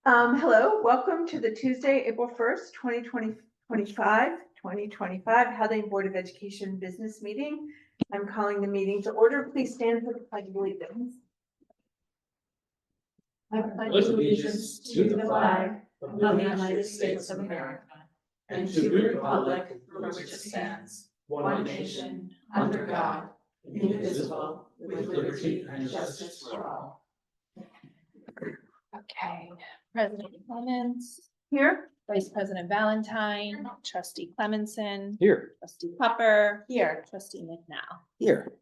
Hello, welcome to the Tuesday, April 1st, 2025 Haldane Board of Education business meeting. I'm calling the meeting to order. Please stand for the pledge of allegiance. I pledge allegiance to the flag of the United States of America and to the republic for which it stands, one nation, under God, indivisible, with liberty and justice for all. Okay, President Clemens, Here. Vice President Valentine, Trustee Clemenson, Here. Trustee Pupper, Here. Trustee McNow. Here.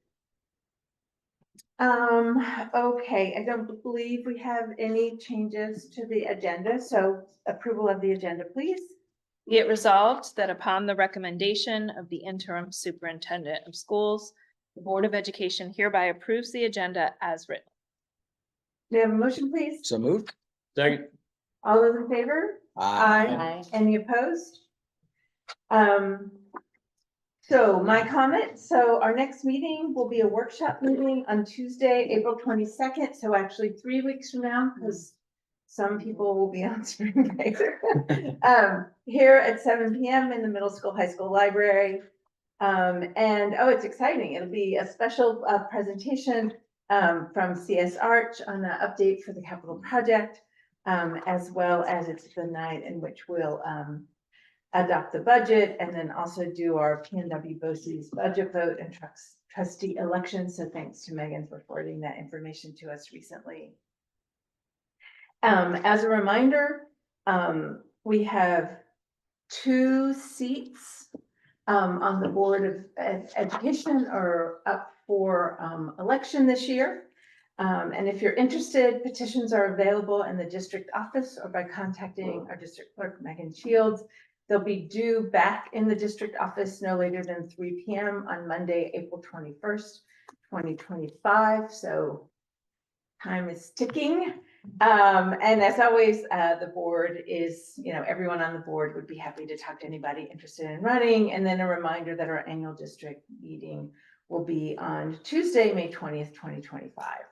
Okay, I don't believe we have any changes to the agenda, so approval of the agenda, please. Be it resolved that upon the recommendation of the interim superintendent of schools, the Board of Education hereby approves the agenda as written. Do you have a motion, please? So moved. Second. All those in favor? Aye. Any opposed? So my comment, so our next meeting will be a workshop meeting on Tuesday, April 22nd. So actually 3 weeks from now, because some people will be on spring break. Here at 7 p.m. in the middle school, high school library. And oh, it's exciting. It'll be a special presentation from CS Arch on an update for the capital project, as well as it's the night in which we'll adopt the budget and then also do our PNW BOCES budget vote and trustee election. So thanks to Megan for forwarding that information to us recently. As a reminder, we have 2 seats on the Board of Education are up for election this year. And if you're interested, petitions are available in the district office or by contacting our district clerk, Megan Shields. They'll be due back in the district office no later than 3 p.m. on Monday, April 21st, 2025. So time is ticking. And as always, the board is, everyone on the board would be happy to talk to anybody interested in running. And then a reminder that our annual district meeting will be on Tuesday, May 20th, 2025,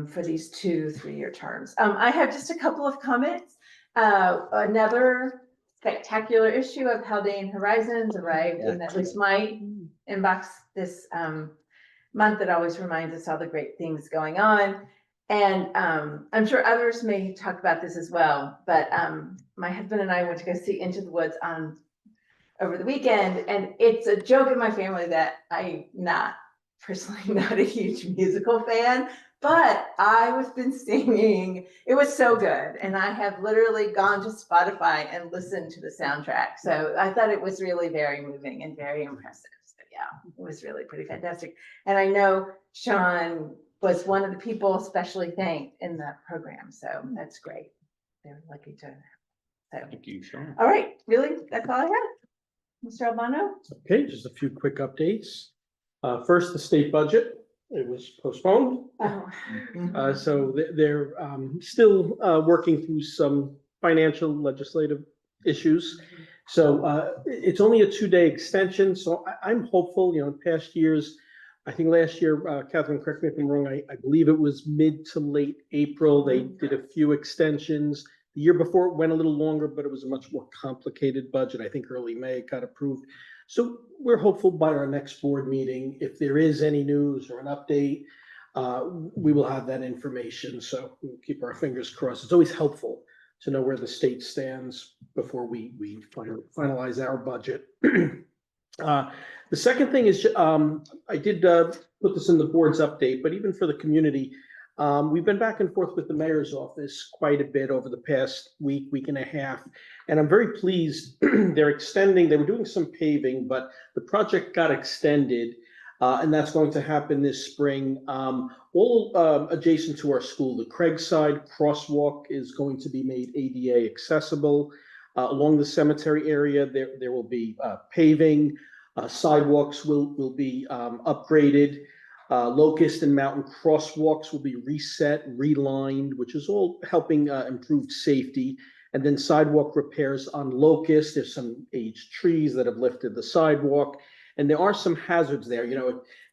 for these 2 3-year terms. I have just a couple of comments. Another spectacular issue of Haldane Horizons arrived in at least my inbox this month. That always reminds us all the great things going on. And I'm sure others may talk about this as well, but my husband and I went to go see Into the Woods over the weekend, and it's a joke in my family that I'm personally not a huge musical fan, but I was been singing. It was so good, and I have literally gone to Spotify and listened to the soundtrack. So I thought it was really very moving and very impressive. So yeah, it was really pretty fantastic. And I know Sean was one of the people especially thanked in the program. So that's great. They're lucky to. So. Thank you, Sean. All right, really, that's all I have. Mr. Albano? Okay, just a few quick updates. First, the state budget, it was postponed. Oh. So they're still working through some financial legislative issues. So it's only a 2-day extension. So I'm hopeful, in past years, I think last year, Catherine, correct me if I'm wrong, I believe it was mid to late April. They did a few extensions. The year before it went a little longer, but it was a much more complicated budget. I think early May it got approved. So we're hopeful by our next board meeting, if there is any news or an update, we will have that information. So we'll keep our fingers crossed. It's always helpful to know where the state stands before we finalize our budget. The second thing is, I did put this in the board's update, but even for the community, we've been back and forth with the mayor's office quite a bit over the past week and a half, and I'm very pleased. They were doing some paving, but the project got extended, and that's going to happen this spring. All adjacent to our school, the Craigside crosswalk is going to be made ADA accessible. Along the cemetery area, there will be paving, sidewalks will be upgraded. Locust and Mountain crosswalks will be reset, relined, which is all helping improve safety. And then sidewalk repairs on Locust. There's some aged trees that have lifted the sidewalk, and there are some hazards there.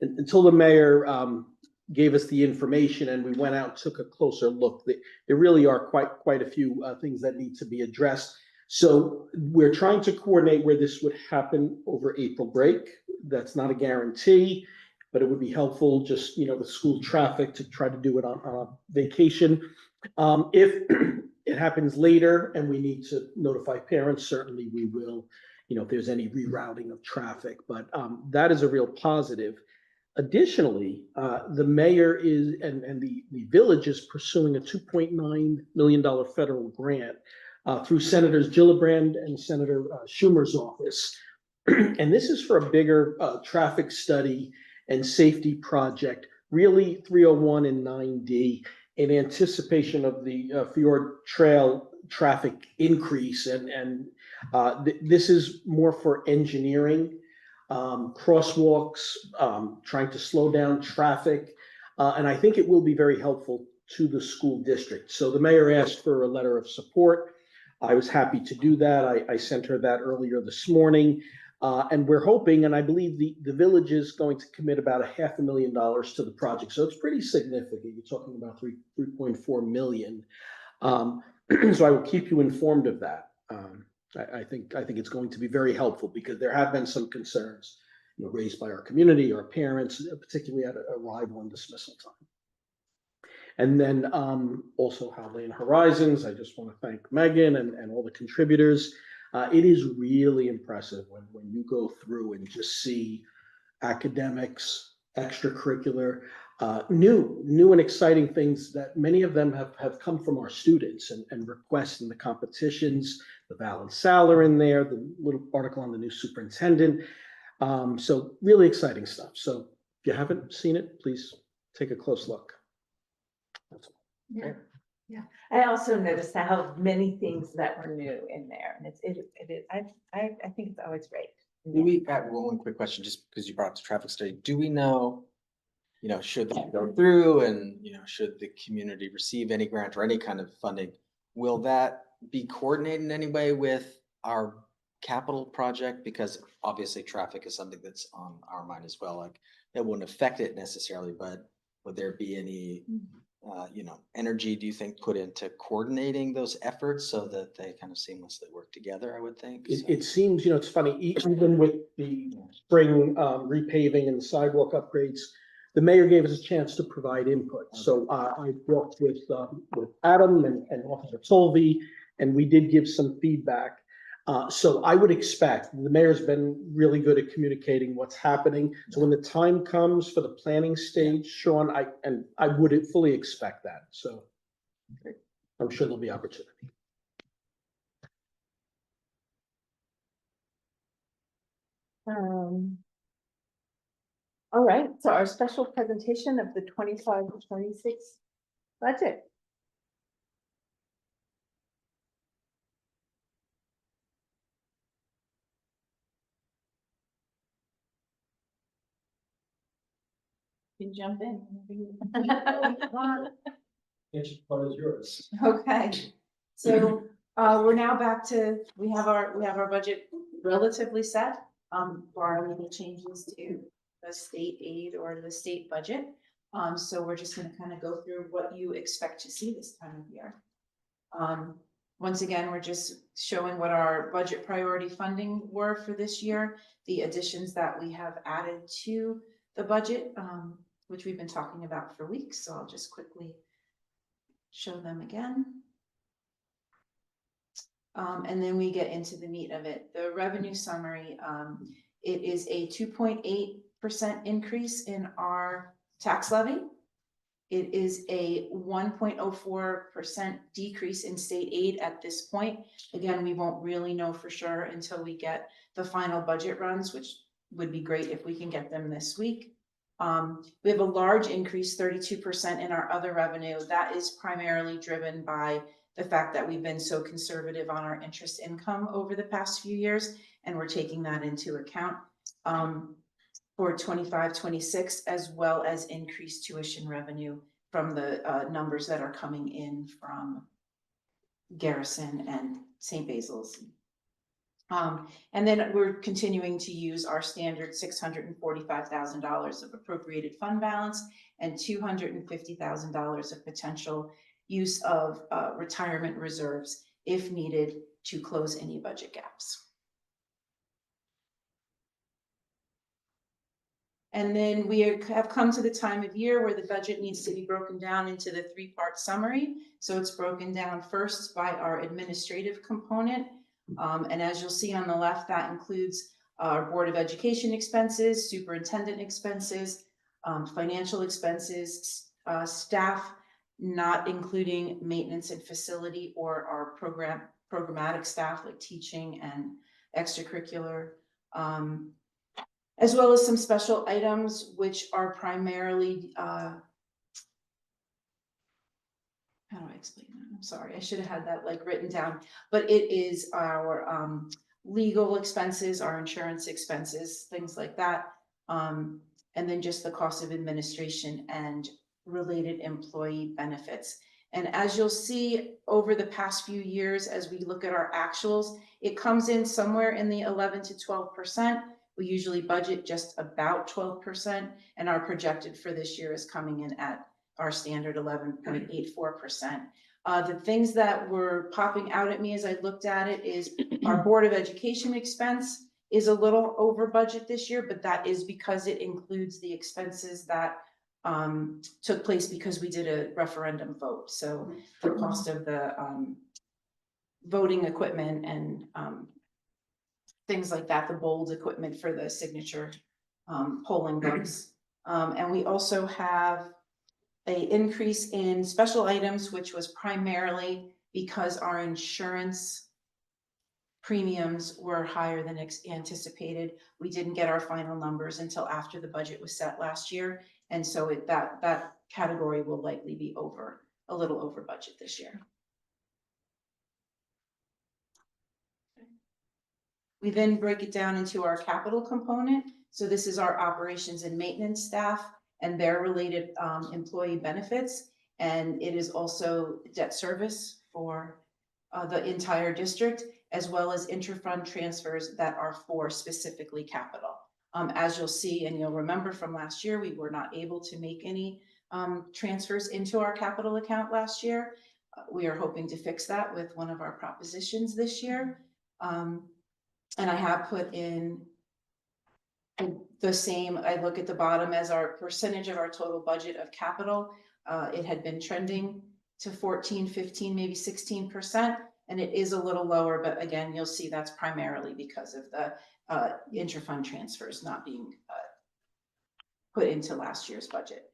Until the mayor gave us the information and we went out and took a closer look. There really are quite a few things that need to be addressed. So we're trying to coordinate where this would happen over April break. That's not a guarantee, but it would be helpful just, with school traffic to try to do it on a vacation. If it happens later and we need to notify parents, certainly we will, if there's any rerouting of traffic, but that is a real positive. Additionally, the mayor is, and the village is pursuing a $2.9 million federal grant through Senators Gillibrand and Senator Schumer's office. And this is for a bigger traffic study and safety project, really 301 and 9D, in anticipation of the Fjord Trail traffic increase. And this is more for engineering, crosswalks, trying to slow down traffic. And I think it will be very helpful to the school district. So the mayor asked for a letter of support. I was happy to do that. I sent her that earlier this morning. And we're hoping, and I believe the village is going to commit about $500,000 to the project. So it's pretty significant. You're talking about 3.4 million. So I will keep you informed of that. I think it's going to be very helpful because there have been some concerns, raised by our community, our parents, particularly at arrival and dismissal time. And then also Haldane Horizons. I just want to thank Megan and all the contributors. It is really impressive when you go through and just see academics, extracurricular, new and exciting things that many of them have come from our students and requests in the competitions. The Valid Sal are in there, the little article on the new superintendent. So really exciting stuff. So if you haven't seen it, please take a close look. Yeah. Yeah. I also noticed how many things that were new in there, and I think it's always great. Do we got one quick question, just because you brought up the traffic study? Do we know, should that go through and, should the community receive any grant or any kind of funding? Will that be coordinated in any way with our capital project? Because obviously traffic is something that's on our mind as well. Like it wouldn't affect it necessarily, but would there be any, energy, do you think, put into coordinating those efforts so that they kind of seamlessly work together? I would think. It seems, it's funny, even with the spring repaving and the sidewalk upgrades, the mayor gave us a chance to provide input. So I worked with Adam and Officer Tolvey, and we did give some feedback. So I would expect, the mayor's been really good at communicating what's happening. So when the time comes for the planning stage, Sean, I would fully expect that. So I'm sure there'll be opportunity. All right, so our special presentation of the 25-26 budget. You jump in. Each part is yours. Okay, so we're now back to, we have our budget relatively set, barring any changes to the state aid or the state budget. So we're just gonna kind of go through what you expect to see this time of year. Once again, we're just showing what our budget priority funding were for this year, the additions that we have added to the budget, which we've been talking about for weeks. So I'll just quickly show them again. And then we get into the meat of it. The revenue summary, it is a 2.8% increase in our tax levy. It is a 1.04% decrease in state aid at this point. Again, we won't really know for sure until we get the final budget runs, which would be great if we can get them this week. We have a large increase, 32% in our other revenue. That is primarily driven by the fact that we've been so conservative on our interest income over the past few years, and we're taking that into account for 25-26, as well as increased tuition revenue from the numbers that are coming in from Garrison and St. Basil's. And then we're continuing to use our standard $645,000 of appropriated fund balance and $250,000 of potential use of retirement reserves if needed to close any budget gaps. And then we have come to the time of year where the budget needs to be broken down into the three-part summary. So it's broken down first by our administrative component. And as you'll see on the left, that includes our Board of Education expenses, superintendent expenses, financial expenses, staff, not including maintenance and facility or our programmatic staff like teaching and extracurricular, as well as some special items, which are primarily, how do I explain that? I'm sorry, I should have had that like written down, but it is our legal expenses, our insurance expenses, things like that. And then just the cost of administration and related employee benefits. And as you'll see over the past few years, as we look at our actuals, it comes in somewhere in the 11 to 12%. We usually budget just about 12%, and our projected for this year is coming in at our standard 11.84%. The things that were popping out at me as I looked at it is our Board of Education expense is a little over budget this year, but that is because it includes the expenses that took place because we did a referendum vote. So the cost of the voting equipment and things like that, the bold equipment for the signature polling books. And we also have an increase in special items, which was primarily because our insurance premiums were higher than anticipated. We didn't get our final numbers until after the budget was set last year. And so that category will likely be a little over budget this year. We then break it down into our capital component. So this is our operations and maintenance staff and their related employee benefits. And it is also debt service for the entire district, as well as inter-fund transfers that are for specifically capital. As you'll see, and you'll remember from last year, we were not able to make any transfers into our capital account last year. We are hoping to fix that with one of our propositions this year. And I have put in the same, I look at the bottom as our percentage of our total budget of capital. It had been trending to 14, 15, maybe 16%, and it is a little lower, but again, you'll see that's primarily because of the inter-fund transfers not being put into last year's budget.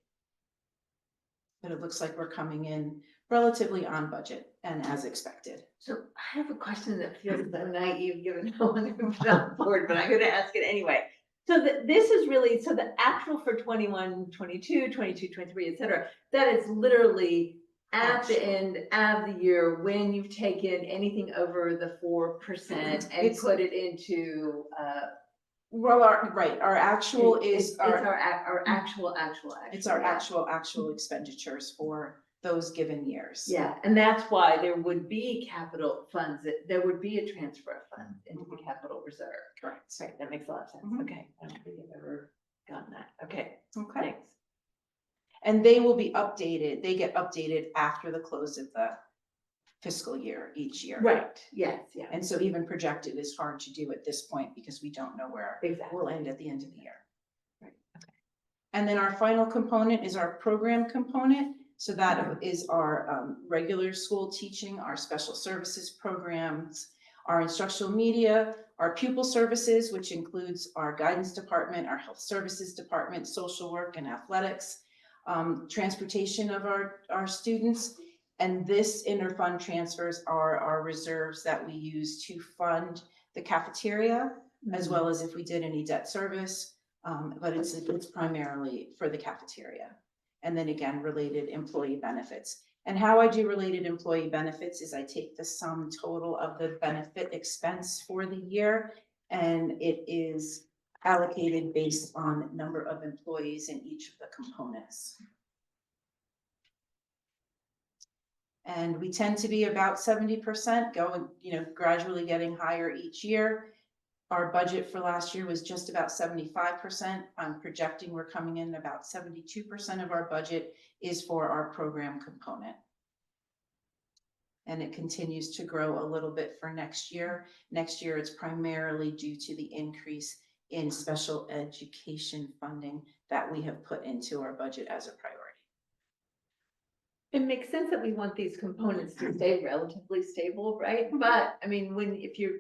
But it looks like we're coming in relatively on budget and as expected. So I have a question that feels so naive, given no one ever put on the board, but I'm gonna ask it anyway. So this is really, so the actual for 21, 22, 22, 23, et cetera, that is literally at the end of the year when you've taken anything over the 4% and put it into, Well, our actual is our actual. it's our actual expenditures for those given years. Yeah, and that's why there would be capital funds, there would be a transfer of funds into the capital reserve. Correct. Right, that makes a lot of sense. Mhm. Okay, I don't think I've ever gotten that. Okay, Okay. thanks. And they will be updated. They get updated after the close of the fiscal year each year. Right, yes, yeah, And so even projected is hard to do at this point because we don't know where exactly. we'll end at the end of the year. Right, okay. And then our final component is our program component. So that is our regular school teaching, our special services programs, our instructional media, our pupil services, which includes our guidance department, our health services department, social work and athletics, transportation of our students. And this inter-fund transfers are our reserves that we use to fund the cafeteria, as well as if we did any debt service, but it's primarily for the cafeteria. And then again, related employee benefits. And how I do related employee benefits is I take the sum total of the benefit expense for the year, and it is allocated based on number of employees in each of the components. And we tend to be about 70% going, gradually getting higher each year. Our budget for last year was just about 75%. I'm projecting we're coming in about 72% of our budget is for our program component. And it continues to grow a little bit for next year. Next year, it's primarily due to the increase in special education funding that we have put into our budget as a priority. It makes sense that we want these components to stay relatively stable, right? But I mean, if you're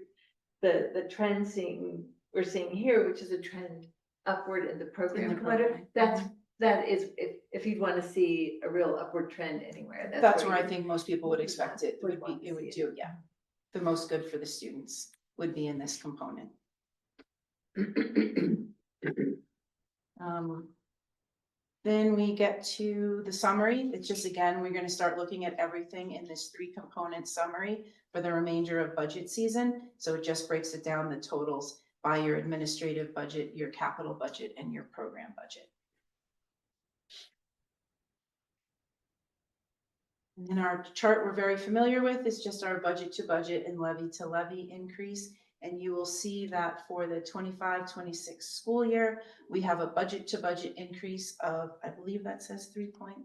the trend we're seeing here, which is a trend upward in the program component, that is, if you'd want to see a real upward trend anywhere, That's where I think most people would expect it would do, yeah. The most good for the students would be in this component. Then we get to the summary. It's just, again, we're going to start looking at everything in this 3-component summary for the remainder of budget season. So it just breaks it down, the totals by your administrative budget, your capital budget, and your program budget. And our chart we're very familiar with is just our budget to budget and levy to levy increase. And you will see that for the 25-26 school year, we have a budget to budget increase of, I believe that says 3.24.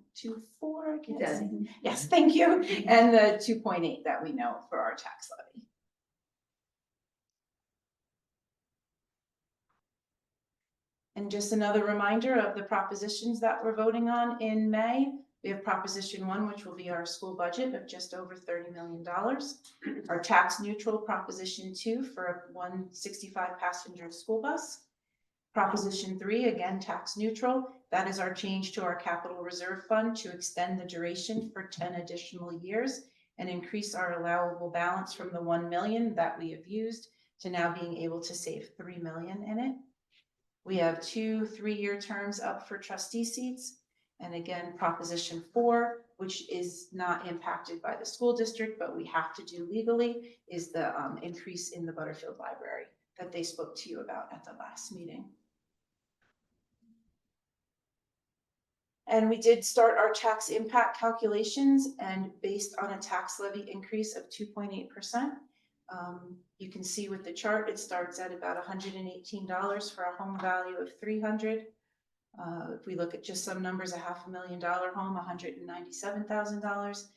I can't see. Yes, thank you. And the 2.8 that we know for our tax levy. And just another reminder of the propositions that we're voting on in May. We have Proposition 1, which will be our school budget of just over $30 million. Our tax neutral Proposition 2 for a 165 passenger school bus. Proposition 3, again, tax neutral. That is our change to our capital reserve fund to extend the duration for 10 additional years and increase our allowable balance from the 1 million that we have used to now being able to save 3 million in it. We have 2 3-year terms up for trustee seats. And again, Proposition 4, which is not impacted by the school district, but we have to do legally, is the increase in the Butterfield Library that they spoke to you about at the last meeting. And we did start our tax impact calculations, and based on a tax levy increase of 2.8%, you can see with the chart, it starts at about $118 for a home value of $300. If we look at just some numbers, a $500,000 home, $197,000,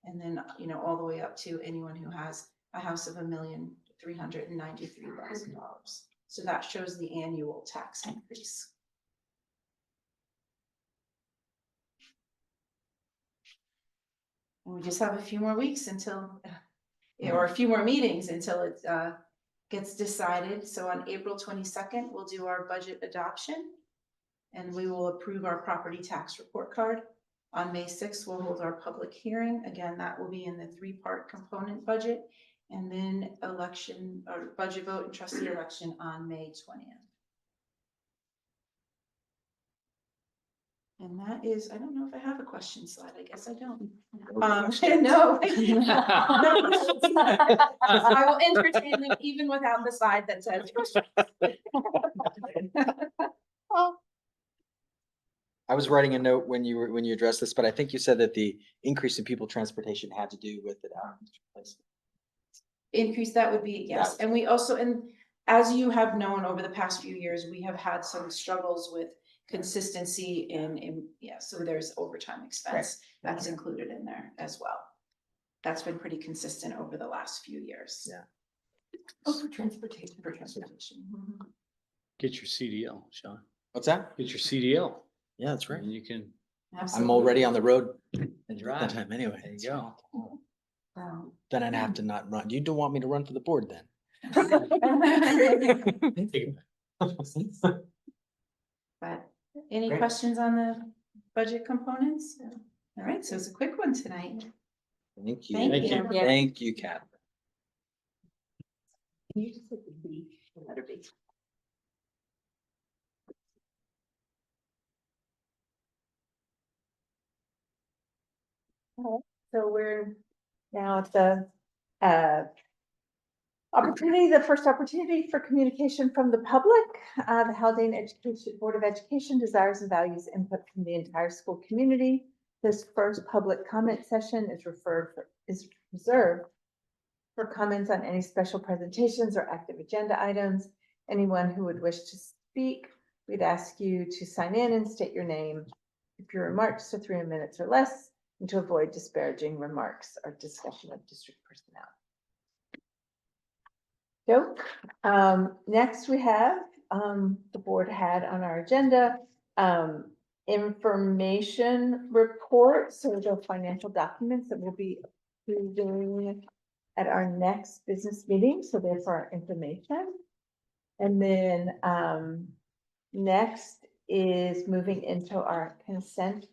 and then all the way up to anyone who has a house of $1,393,000. So that shows the annual tax increase. And we just have a few more weeks until, or a few more meetings until it gets decided. So on April 22nd, we'll do our budget adoption. And we will approve our property tax report card. On May 6th, we'll hold our public hearing. Again, that will be in the 3-part component budget. And then election or budget vote and trustee election on May 20th. And that is, I don't know if I have a question slide. I guess I don't. No. I will entertain them even without the slide that says. I was writing a note when you addressed this, but I think you said that the increase in people transportation had to do with it. Increase that would be, yes. And we also, and as you have known over the past few years, we have had some struggles with consistency in so there's overtime expense that's included in there as well. That's been pretty consistent over the last few years. Yeah. Oh, for transportation. For transportation. Mm-hmm. Get your CDL, Sean. What's that? Get your CDL. Yeah, that's right. And you can, I'm already on the road and that drive. time anyway. There you go. Then I'd have to not run. You don't want me to run for the board then? But any questions on the budget components? All right, so it's a quick one tonight. Thank you. Thank you. Thank you, Kat. Can you just hit the B, the letter B? So we're now at the opportunity, the first opportunity for communication from the public. The Haldane Board of Education desires and values input from the entire school community This first public comment session is reserved for comments on any special presentations or active agenda items. Anyone who would wish to speak, we'd ask you to sign in and state your name. If your remarks are 3 minutes or less, and to avoid disparaging remarks or discussion of district personnel. Next we have, the board had on our agenda, information report, so the financial documents that we'll be approving at our next business meeting, so there's our information. And then, next is moving into our consent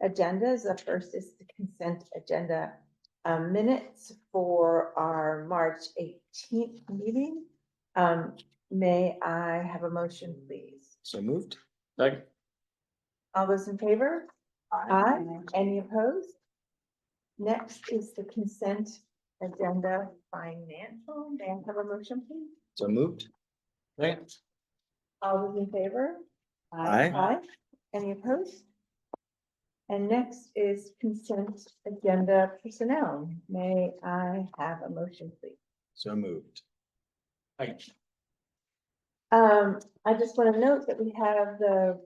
agendas. The first is the consent agenda minutes for our March 18th meeting. May I have a motion, please? So moved. Second. All those in favor? Aye. Any opposed? Next is the consent agenda financial. May I have a motion, please? So moved. Second. All those in favor? Aye. Aye. Any opposed? And next is consent agenda personnel. May I have a motion, please? So moved. Second. I just want to note that we have the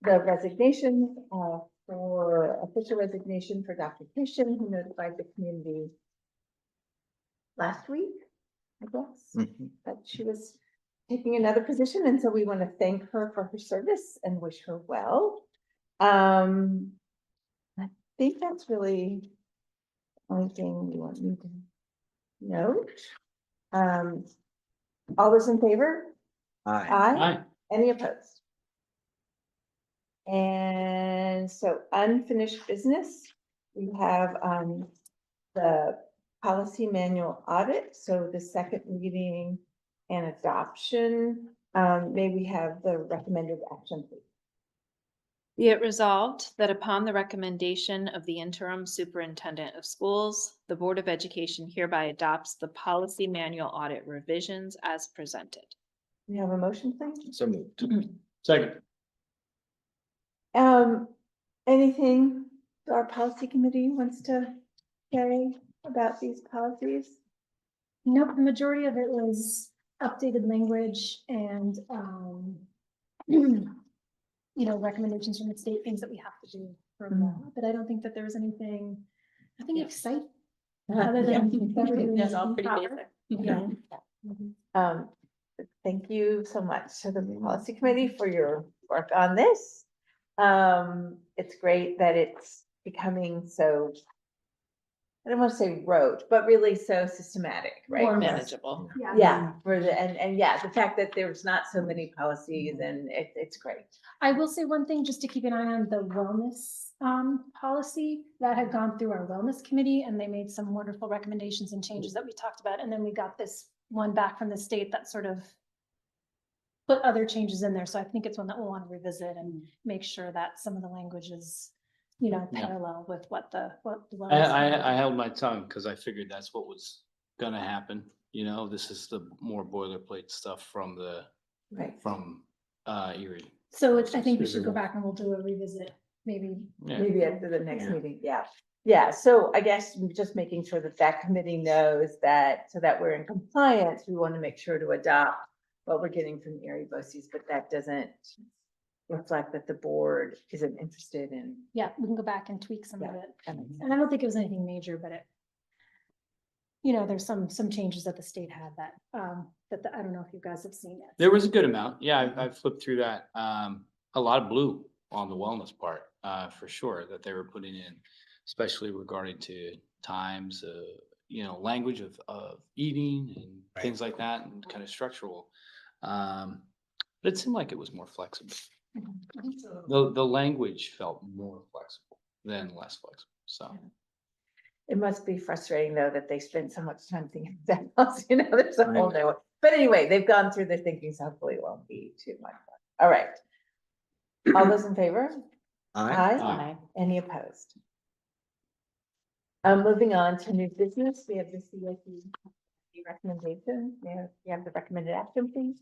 resignation, for official resignation for Dr. Christian, who notified the community last week, I guess, Mhm. that she was taking another position, and so we want to thank her for her service and wish her well. I think that's really the only thing you want me to note. All those in favor? Aye. Aye. Aye. Any opposed? And so unfinished business, we have the policy manual audit, so the second reading and adoption. May we have the recommended action, please? Be it resolved that upon the recommendation of the interim superintendent of schools, the Board of Education hereby adopts the policy manual audit revisions as presented. We have a motion, please? So moved. Second. Anything our policy committee wants to say about these policies? Nope, the majority of it was updated language and, you know, recommendations from the state, things that we have to do for law, but I don't think that there was anything, nothing exciting. Other than. that we're doing That's all something pretty proper. basic. Yeah. Thank you so much to the policy committee for your work on this. It's great that it's becoming so, I don't want to say rote, but really so systematic, right? More manageable. Yeah, for the, and yeah, the fact that there's not so many policies and it's great. I will say one thing, just to keep an eye on the wellness policy that had gone through our wellness committee, and they made some wonderful recommendations and changes that we talked about. And then we got this one back from the state that sort of put other changes in there. So I think it's one that we'll want to revisit and make sure that some of the language is, you know, Yeah. parallel with what the wellness. I held my tongue because I figured that's what was gonna happen. You know, this is the more boilerplate stuff from Right. Erie. So I think we should go back and we'll do a revisit, maybe. Yeah. Maybe after the next Yeah. meeting, yeah. Yeah, so I guess just making sure that that committee knows that, so that we're in compliance, we want to make sure to adopt what we're getting from Erie BOCES, but that doesn't reflect that the board isn't interested in. Yeah, we can go back and tweak some of Yeah. it. that makes sense. And I don't think it was anything major, but it, you know, there's some changes that the state had that, I don't know if you guys have seen it. There was a good amount. Yeah, I flipped through that. A lot of blue on the wellness part, for sure, that they were putting in, especially regarding to times, you know, language of eating and Right. things like that, and kind of structural. But it seemed like it was more flexible. The language felt more flexible than less flexible, so. It must be frustrating, though, that they spend so much time thinking of that else, you know, there's a Right. whole new one. But anyway, they've gone through their thinking, so hopefully it won't be too much. fun. All right. All those in favor? Aye. Aye. Any opposed? Moving on to new business, we have the CIP recommendation. May you have the recommended action, please?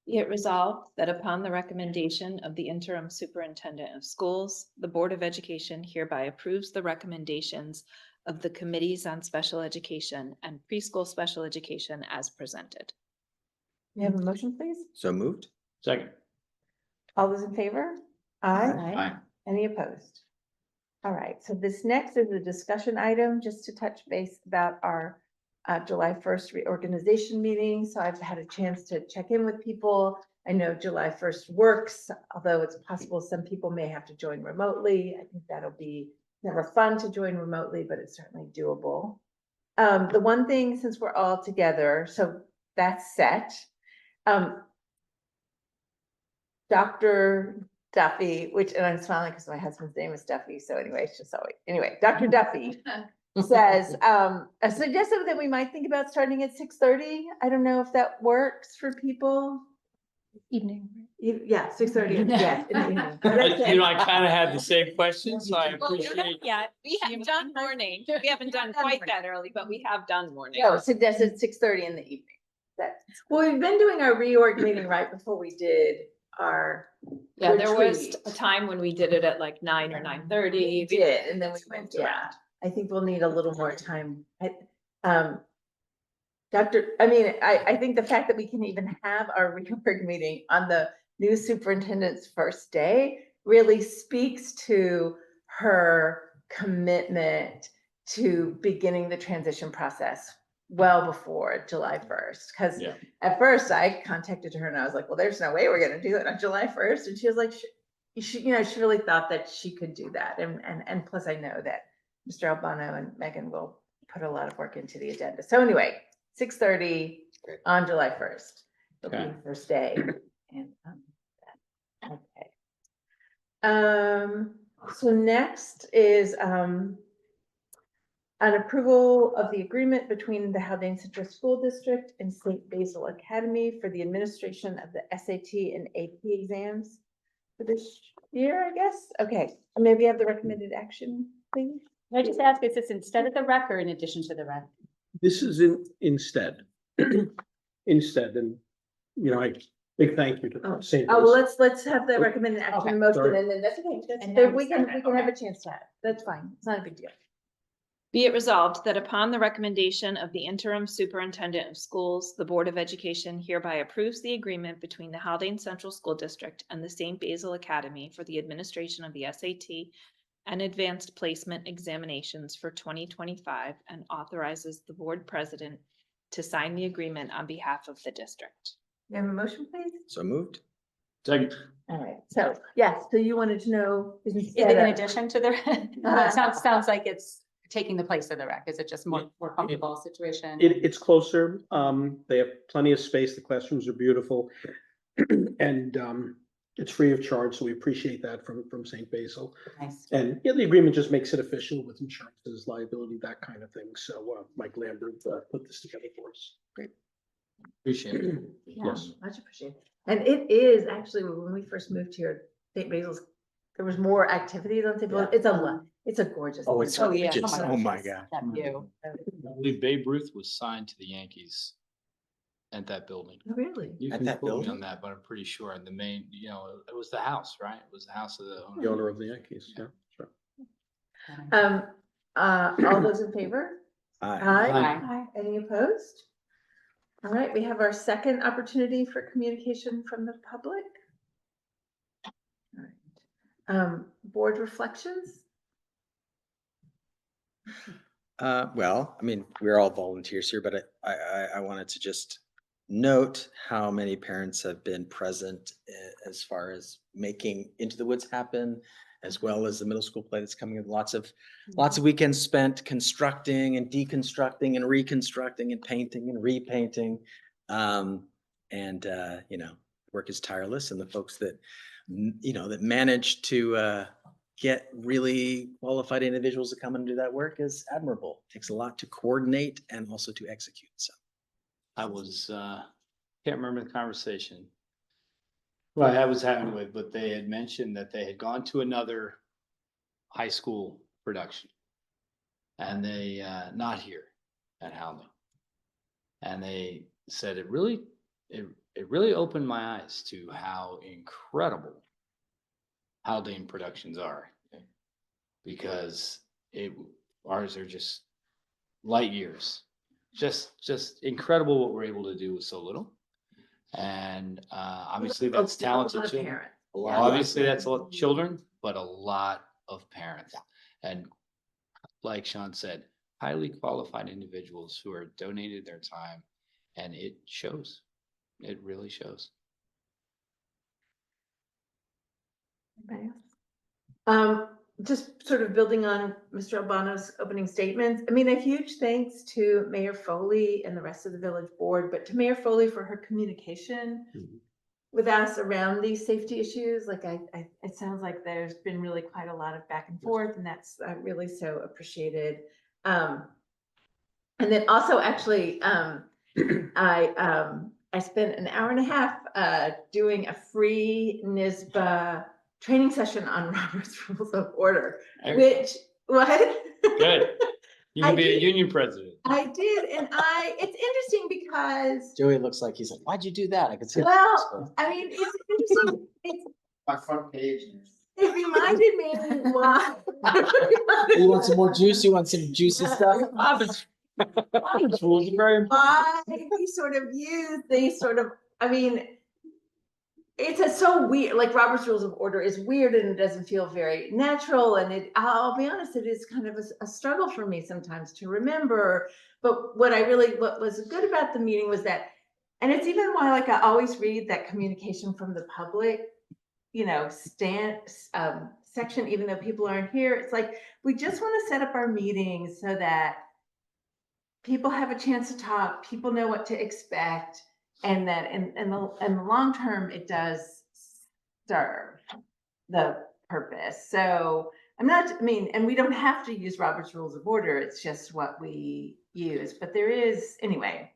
Be it resolved that upon the recommendation of the interim superintendent of schools, the Board of Education hereby approves the recommendations of the committees on special education and preschool special education as presented. May I have a motion, please? So moved? Second. All those in favor? Aye. Any opposed? All right, so this next is a discussion item, just to touch base about our July 1st reorganization meeting. So I've had a chance to check in with people. I know July 1st works, although it's possible some people may have to join remotely. I think that'll be never fun to join remotely, but it's certainly doable. The one thing, since we're all together, so that's set. Dr. Duffy, and I'm smiling because my husband's name is Duffy, so anyway, it's just always, anyway, Dr. Duffy says, suggested that we might think about starting at 6:30. I don't know if that works for people. Evening. Yeah, 6:30, yes, in the evening. I kind of had the same question, so I appreciate. Yeah, we have done morning. We haven't done quite that early, but we have done morning. No, suggested 6:30 in the evening. Well, we've been doing our reorg meeting right before we did our. Yeah, there was retreat. a time when we did it at like 9 or 9:30. We did, and then we went, around. yeah, I think we'll need a little more time. I think the fact that we can even have our reorg meeting on the new superintendent's first day really speaks to her commitment to beginning the transition process well before July 1st. Because Yeah. at first I contacted her and I was like, well, there's no way we're gonna do it on July 1st. And she was like, she really thought that she could do that. And plus I know that Mr. Albano and Megan will put a lot of work into the agenda. So anyway, 6:30 Great. on July 1st, it'll be Okay. the first day. And, okay. So next is, an approval of the agreement between the Haldane Central School District and St. Basil Academy for the administration of the SAT and AP exams for this year, I guess. Okay, maybe we have the recommended action, please. Can I just ask, is this instead of the rec or in addition to the rec? This is instead. Instead, and, big thank you to St. Oh, well, Louis. let's have the recommended action Okay, motion, sorry. and then that's okay. And Then then we can second, have a okay. chance to have it. That's fine. It's not a big deal. Be it resolved that upon the recommendation of the interim superintendent of schools, the Board of Education hereby approves the agreement between the Haldane Central School District and the St. Basil Academy for the administration of the SAT and advanced placement examinations for 2025 and authorizes the board president to sign the agreement on behalf of the district. You have a motion, please? So moved? Second. All right, so, yes, so you wanted to know. Is it in addition to the rec? It sounds like it's taking the place of the rec. Is it just more comfortable situation? It's closer. They have plenty of space. The classrooms are beautiful. And, it's free of charge, so we appreciate that from St. Basil. Nice. And yeah, the agreement just makes it official with insurances, liability, that kind of thing. So Mike Lambert put this together for us. Appreciate it. Yeah, Yes. much appreciated. And it is actually, when we first moved here, St. Basil's, there was more activities on St. Basil. It's a gorgeous. Oh, it's place. Oh, yeah. gorgeous. Oh, my gosh, God. That view. I believe Babe Ruth was signed to the Yankees at that building. Really? You At can that quote me building? on that, but I'm pretty sure the main, it was the house, right? It was the house of the The owner. owner of the Yankees, yeah, sure. All those in favor? Aye. Aye. Any opposed? All right, we have our second opportunity for communication from the public. All right. Board reflections? Well, I mean, we're all volunteers here, but I wanted to just note how many parents have been present as far as making Into the Woods happen, as well as the middle school play that's coming in. Lots of weekends spent constructing and deconstructing and reconstructing and painting and repainting. Work is tireless, and the folks that that manage to get really qualified individuals to come and do that work is admirable. It takes a lot to coordinate and also to execute. So I was, can't remember the conversation. Well, I was having with, but they had mentioned that they had gone to another high school production. And they, not here at Haldane. And they said it it really opened my eyes to how incredible Haldane productions are. Because ours are just light years. Just incredible what we're able to do with so little. And obviously that's A lot talented of children. parents. Obviously that's a lot of children, but a lot of parents. And like Sean said, highly qualified individuals who are donated their time, and it shows. It really shows. Anybody else? Just sort of building on Mr. Albano's opening statements. I mean, a huge thanks to Mayor Foley and the rest of the village board, but to Mayor Foley for her communication with us around these safety issues. Like it sounds like there's been really quite a lot of back and forth, and that's really so appreciated. And then also actually, I spent an hour and a half doing a free NISBA training session on Robert's Rules of Order, which what? Good. You can I be a did. union president. I did, and it's interesting because, Joey looks like he's like, why'd you do that? I could see. well, I mean, it's interesting. My front page. It reminded me why. You want some more juice? You want some juicy stuff? Robert's rules are very important. Why we sort of use these sort of, I mean, it's so weird, like Robert's Rules of Order is weird and it doesn't feel very natural. And I'll be honest, it is kind of a struggle for me sometimes to remember. But what was good about the meeting was that, and it's even why, like, I always read that communication from the public, section, even though people aren't here. It's like, we just want to set up our meetings so that people have a chance to talk, people know what to expect, and that in the long term, it does serve the purpose. So and we don't have to use Robert's Rules of Order. It's just what we use. But there is, anyway,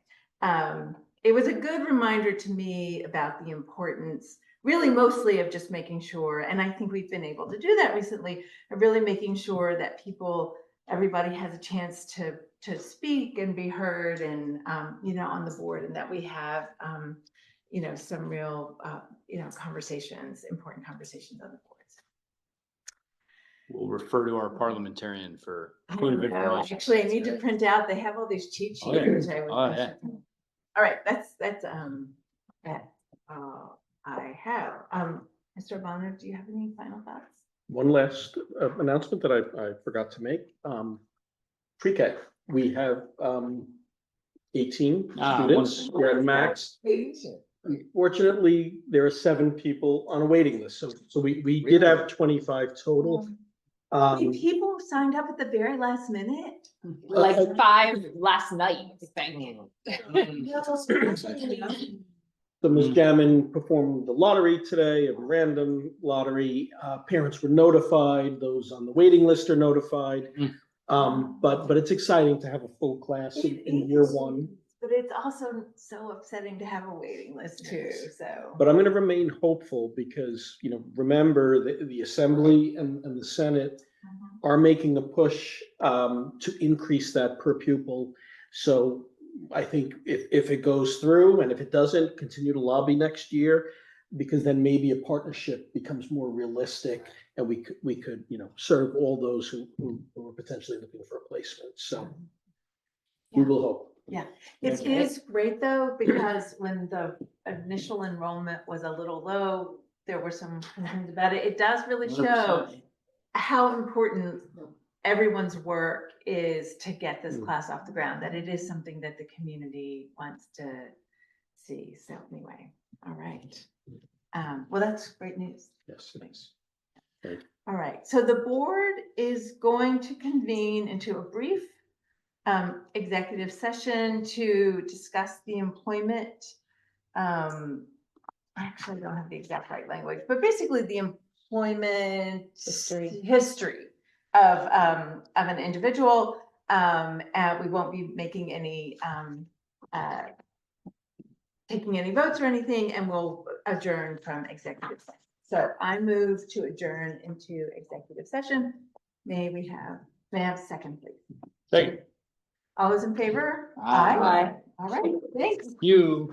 it was a good reminder to me about the importance, really mostly of just making sure, and I think we've been able to do that recently, of really making sure that everybody has a chance to speak and be heard, and on the board, and that we have some real important conversations on the boards. We'll refer to our parliamentarian for I point of don't know. information. Actually, I need to print out. They have all these cheat sheets. Oh, yeah. Which I would. Oh, yeah. All right, that's that. I have. Mr. Bonner, do you have any final thoughts? One last announcement that I forgot to make. Pre-K, we have 18 students. We're at max. Unfortunately, there are 7 people on a waiting list. So we did have 25 total. People signed up at the very last minute. Like 5 last night, I think. So Ms. Gammon performed the lottery today, a random lottery. Parents were notified, those on the waiting list are notified. But it's exciting to have a full class in year 1. But it's also so upsetting to have a waiting list too, so. But I'm gonna remain hopeful because, remember the Assembly and the Senate are making a push to increase that per pupil. So I think if it goes through, and if it doesn't, continue to lobby next year, because then maybe a partnership becomes more realistic, and we could serve all those who are potentially looking for a placement. So we will hope. Yeah, it is great though, because when the initial enrollment was a little low, there were some concerns about it. It does really show how important everyone's work is to get this class off the ground, that it is something that the community wants to see. So anyway, all right. Well, that's great news. Yes, it is. All right, so the board is going to convene into a brief executive session to discuss the employment. Actually, I don't have the exact right language, but basically the employment history of an individual. And we won't be making any taking any votes or anything, and we'll adjourn from executive session. So I move to adjourn into executive session. May I have a second, please? Second. All those in favor? Aye. All right, thanks. You.